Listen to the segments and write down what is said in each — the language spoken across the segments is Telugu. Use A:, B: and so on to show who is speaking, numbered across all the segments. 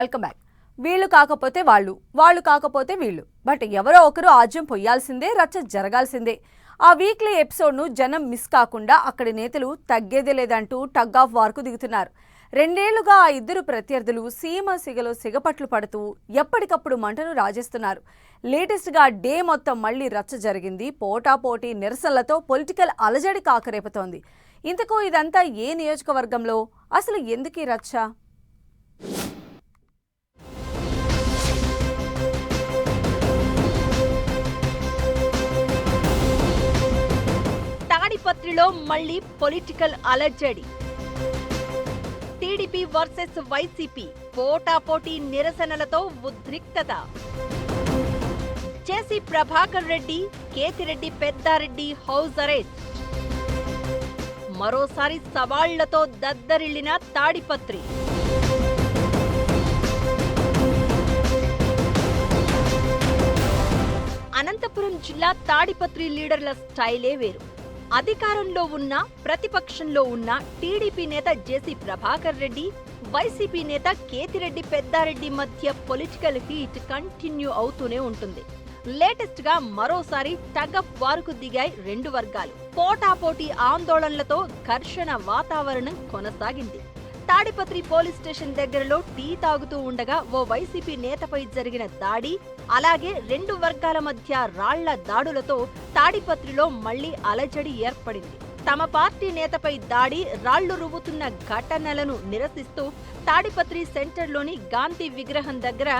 A: Welcome back. వీళ్ళు కాకపోతే వాళ్ళు, వాళ్ళు కాకపోతే వీళ్ళు, బట్ ఎవరో ఒకరు ఆజ్యం పొయ్యాల్సిందే, రచ్చ జరగాల్సిందే. ఆ వీక్లీ ఎపిసోడ్ను జనం మిస్ కాకుండా అక్కడి నేతలు తగ్గేదే లేదంటూ టగ్ ఆఫ్ వార్కు దిగుతున్నారు. 2 ఏళ్లుగా ఆ ఇద్దరు ప్రత్యర్థులు సీమ సిగలో సిగపట్లు పడుతూ ఎప్పటికప్పుడు మంటను రాజేస్తున్నారు. లేటెస్ట్గా డే మొత్తం మళ్లీ రచ్చ జరిగింది. పోటాపోటీ నిరసనలతో పొలిటికల్ అలజడి కాకరేపుతోంది. ఇంతకు ఇదంతా ఏ నియోజకవర్గంలో, అసలు ఎందుకీ రచ్చ?
B: తాడిపత్రిలో మళ్లీ పొలిటికల్ అలజడి. టీడీపీ వర్సెస్ వైసీపీ పోటాపోటీ నిరసనలతో ఉద్రిక్తత. జేసీ ప్రభాకర్ రెడ్డి, కేతిరెడ్డి పెద్దారెడ్డి హౌస్ అరెస్ట్. మరోసారి సవాళ్లతో దద్దరిల్లిన తాడిపత్రి. అనంతపురం జిల్లా తాడిపత్రి లీడర్ల స్టైలే వేరు. అధికారంలో ఉన్న, ప్రతిపక్షంలో ఉన్న టీడీపీ నేత జేసీ ప్రభాకర్ రెడ్డి, వైసీపీ నేత కేతిరెడ్డి పెద్దారెడ్డి మధ్య పొలిటికల్ హీట్ కంటిన్యూ అవుతూనే ఉంటుంది. లేటెస్ట్ గా మరోసారి టగ్ ఆఫ్ వార్కు దిగాయి 2 వర్గాలు. పోటాపోటీ ఆందోళనలతో ఘర్షణ వాతావరణం కొనసాగింది. తాడిపత్రి పోలీస్ స్టేషన్ దగ్గరలో టీ తాగుతూ ఉండగా ఓ వైసీపీ నేతపై జరిగిన దాడి, అలాగే 2 వర్గాల మధ్య రాళ్ల దాడులతో తాడిపత్రిలో మళ్లీ అలజడి ఏర్పడింది. తమ పార్టీ నేతపై దాడి, రాళ్లు రువ్వుతున్న ఘటనలను నిరసిస్తూ తాడిపత్రి సెంటర్లోని గాంధీ విగ్రహం దగ్గర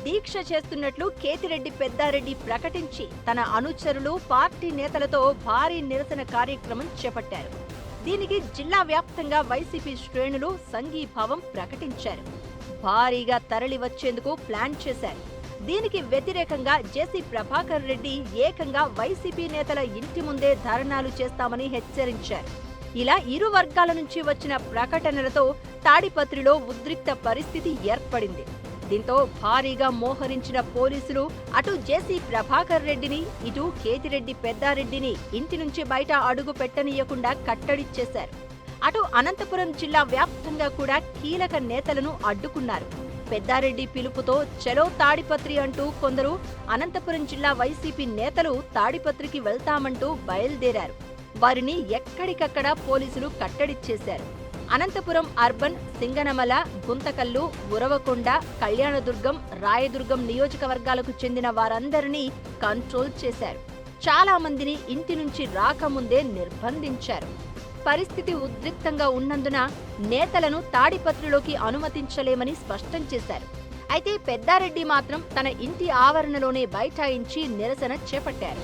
B: దీక్ష చేస్తున్నట్లు కేతిరెడ్డి పెద్దారెడ్డి ప్రకటించి తన అనుచరులు, పార్టీ నేతలతో భారీ నిరసన కార్యక్రమం చేపట్టారు. దీనికి జిల్లా వ్యాప్తంగా వైసీపీ శ్రేణులు సంఘీభావం ప్రకటించారు. భారీగా తరలి వచ్చేందుకు ప్లాన్ చేశారు. దీనికి వ్యతిరేకంగా జేసీ ప్రభాకర్ రెడ్డి ఏకంగా వైసీపీ నేతల ఇంటి ముందే ధర్నాలు చేస్తామని హెచ్చరించారు. ఇలా ఇరు వర్గాల నుంచి వచ్చిన ప్రకటనలతో తాడిపత్రిలో ఉద్రిక్త పరిస్థితి ఏర్పడింది. దీంతో భారీగా మోహరించిన పోలీసులు అటు జేసీ ప్రభాకర్ రెడ్డిని, ఇటు కేతిరెడ్డి పెద్దారెడ్డిని ఇంటి నుంచి బయట అడుగు పెట్టనీయకుండా కట్టడిచ్చేశారు. అటు అనంతపురం జిల్లా వ్యాప్తంగా కూడా కీలక నేతలను అడ్డుకున్నారు. పెద్దారెడ్డి పిలుపుతో చలో తాడిపత్రి అంటూ కొందరు అనంతపురం జిల్లా వైసీపీ నేతలు తాడిపత్రికి వెళ్తామంటూ బయలుదేరారు. వారిని ఎక్కడికక్కడ పోలీసులు కట్టడిచ్చేశారు. అనంతపురం అర్బన్, సింగనమల, గుంతకల్లు, ఉరవకొండ, కళ్యాణదుర్గం, రాయదుర్గం నియోజకవర్గాలకు చెందిన వారందరినీ కంట్రోల్ చేశారు. చాలా మందిని ఇంటి నుంచి రాకముందే నిర్బంధించారు. పరిస్థితి ఉద్రిక్తంగా ఉన్నందున నేతలను తాడిపత్రిలోకి అనుమతించలేమని స్పష్టం చేశారు. అయితే పెద్దారెడ్డి మాత్రం తన ఇంటి ఆవరణలోనే బైఠాయించి నిరసన చేపట్టారు.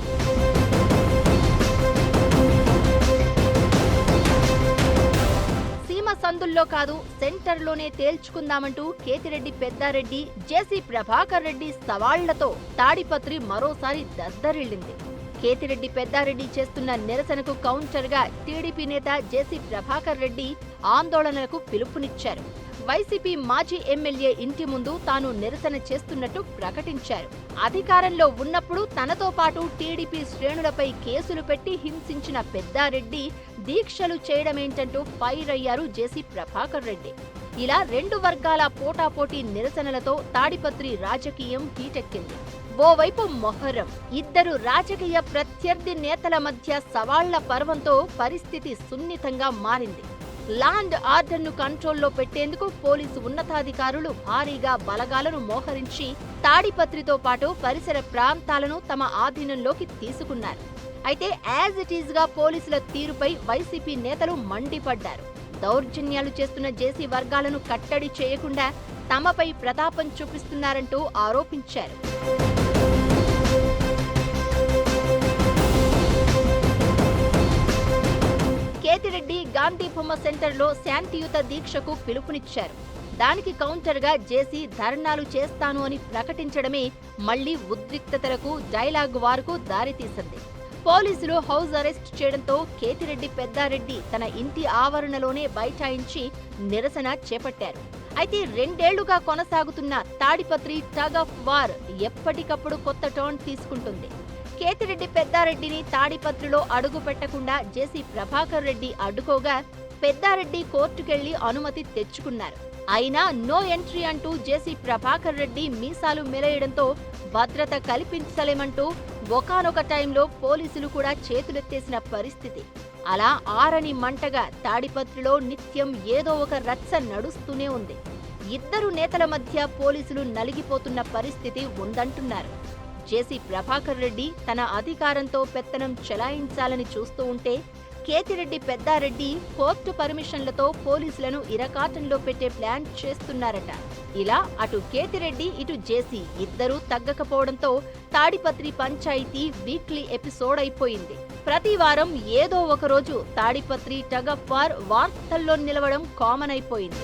B: సీమ సందుల్లో కాదు, సెంటర్లోనే తేల్చుకుందామంటూ కేతిరెడ్డి పెద్దారెడ్డి, జేసీ ప్రభాకర్ రెడ్డి సవాళ్లతో తాడిపత్రి మరోసారి దద్దరిల్లింది. కేతిరెడ్డి పెద్దారెడ్డి చేస్తున్న నిరసనకు కౌంటర్గా టీడీపీ నేత జేసీ ప్రభాకర్ రెడ్డి ఆందోళనలకు పిలుపునిచ్చారు. వైసీపీ మాజీ ఎమ్మెల్యే ఇంటి ముందు తాను నిరసన చేస్తున్నట్టు ప్రకటించారు. అధికారంలో ఉన్నప్పుడు తనతో పాటు టీడీపీ శ్రేణులపై కేసులు పెట్టి హింసించిన పెద్దారెడ్డి దీక్షలు చేయడమేంటంటూ ఫైర్ అయ్యారు జేసీ ప్రభాకర్ రెడ్డి. ఇలా 2 వర్గాల పోటాపోటీ నిరసనలతో తాడిపత్రి రాజకీయం హీటెక్కింది. ఓవైపు మొహర్రం, ఇద్దరు రాజకీయ ప్రత్యర్థి నేతల మధ్య సవాళ్ల పర్వంతో పరిస్థితి సున్నితంగా మారింది. ల్యాండ్ ఆర్డర్ను కంట్రోల్లో పెట్టేందుకు పోలీసు ఉన్నతాధికారులు భారీగా బలగాలను మోహరించి తాడిపత్రితో పాటు పరిసర ప్రాంతాలను తమ ఆధీనంలోకి తీసుకున్నారు. అయితే యాజ్ ఇట్ ఈజ్ గా పోలీసుల తీరుపై వైసీపీ నేతలు మండిపడ్డారు. దౌర్జన్యాలు చేస్తున్న జేసీ వర్గాలను కట్టడి చేయకుండా తమపై ప్రతాపం చూపిస్తున్నారంటూ ఆరోపించారు. కేతిరెడ్డి గాంధీ బొమ్మ సెంటర్లో శాంతియుత దీక్షకు పిలుపునిచ్చారు. దానికి కౌంటర్గా జేసీ ధర్నాలు చేస్తాను అని ప్రకటించడమే మళ్లీ ఉద్రిక్తతలకు, డైలాగ్ వార్కు దారితీసింది. పోలీసులు హౌస్ అరెస్ట్ చేయడంతో కేతిరెడ్డి పెద్దారెడ్డి తన ఇంటి ఆవరణలోనే బైఠాయించి నిరసన చేపట్టారు. అయితే 2 ఏళ్లుగా కొనసాగుతున్న తాడిపత్రి టగ్ ఆఫ్ వార్ ఎప్పటికప్పుడు కొత్త టర్న్ తీసుకుంటుంది. కేతిరెడ్డి పెద్దారెడ్డిని తాడిపత్రిలో అడుగు పెట్టకుండా జేసీ ప్రభాకర్ రెడ్డి అడ్డుకోగా పెద్దారెడ్డి కోర్టుకెళ్లి అనుమతి తెచ్చుకున్నారు. అయినా నో ఎంట్రీ అంటూ జేసీ ప్రభాకర్ రెడ్డి మీసాలు మెలేయడంతో భద్రత కల్పించలేమంటూ ఒకానొక టైంలో పోలీసులు కూడా చేతులెత్తేసిన పరిస్థితి. అలా ఆరని మంటగా తాడిపత్రిలో నిత్యం ఏదో ఒక రచ్చ నడుస్తూనే ఉంది. ఇద్దరు నేతల మధ్య పోలీసులు నలిగిపోతున్న పరిస్థితి ఉందంటున్నారు. జేసీ ప్రభాకర్ రెడ్డి తన అధికారంతో పెత్తనం చెలాయించాలని చూస్తూ ఉంటే కేతిరెడ్డి పెద్దారెడ్డి కోర్టు పర్మిషన్లతో పోలీసులను ఇరకాటంలో పెట్టే ప్లాన్ చేస్తున్నారట. ఇలా అటు కేతిరెడ్డి ఇటు జేసీ ఇద్దరూ తగ్గకపోవడంతో తాడిపత్రి పంచాయతీ వీక్లీ ఎపిసోడ్ అయిపోయింది. ప్రతి వారం ఏదో ఒక రోజు తాడిపత్రి టగ్ ఆఫ్ వార్ వార్తల్లో నిలవడం కామన్ అయిపోయింది.